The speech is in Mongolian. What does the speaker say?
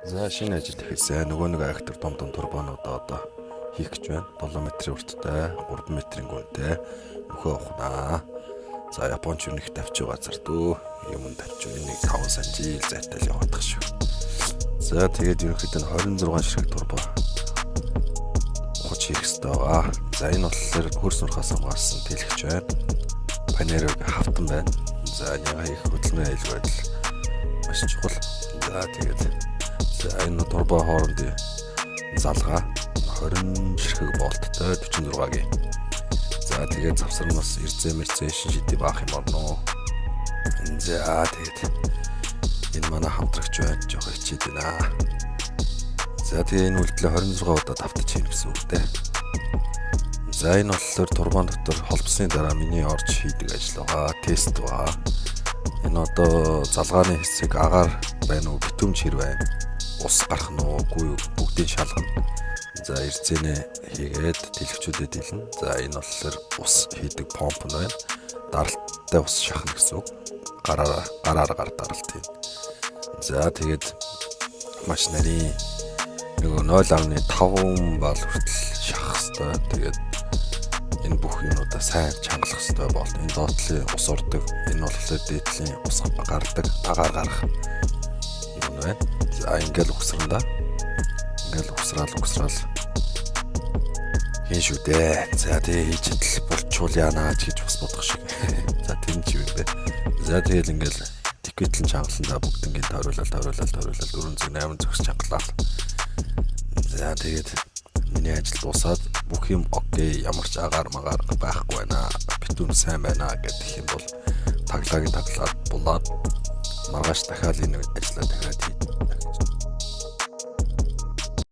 За шинэ ажил хийсэн. Нөгөө нэг актер том турбонуудаа одоо хийх гэж байна. 7 метрийн урттай, 3 метрийн гүнтэй нөхөө ухнаа. За Японч юу нэг тавьчих газар дөө. Юм тавьчих. Энийг 5 см зайтай л яваадах шүү. За тэгээд ерөнхийдөө 26 ширхэг турбо ухаж хийх хэрэгтэй байгаа. За энэ болохоор хөрс нурхаас хамгаалсан тэлэгч байна. Панерыг хавтан байна. За яга хийх хөдөлмөрийн аюулгүй байдал маш чухал. За тэгээд энэ турбо хоорондын залгаа 20 ширхэг болттой 46-гийн. За тэгээд завсарнаас ирзээ шинжидий баах юм орно. За тэгээд энэ манай хамтрагч байна. Жохо хичээд байна. За тэгээд энэ үйлдэлээ 26 удаа давтаж хийнэ гэсэн үг дээ. За энэ болохоор турбан дотор холбосны дараа миний орж хийдэг ажил байгаа. Тест байгаа. Энэ одоо залгааны хэсэг агаар байна уу, битүүмж хэр байна? Ус гарах нь уугүй бүгдийг шалгана. За ирцэнэ хийгээд тэлэгчүүдэд хэлнэ. За энэ болохоор ус хийдэг помп нь байна. Даралттай ус шахна гэсэн үг. Гараар даралт юм. За тэгээд маш нарийн нөгөө 0.5 бал хүртэл шахах хэрэгтэй. Тэгээд энэ бүх юмудаа сайн чангалах хэрэгтэй болно. Энэ доотлын ус урдаг. Энэ болохоор дээдлийн ус гардаг, агаар гарах юм байна. За ингээл угсрана да. Ингээл угсраал хийн шүү дээ. За тэгээ хийж идэл болчул яана гэж бас бодох шиг. За тийм ч юм бэ. За тэгэл ингээл тикетлэн чангалсан да бүгд ингээд тойруулаад 408 зөвс чангалаа. За тэгээд миний ажил дуусаад бүх юм окей, ямар ч агаар магаар байхгүй байна. Битүүн сайн байна гэх юм бол таглаад булаад маргааш дахиад энэ ажлаа дахиад хий.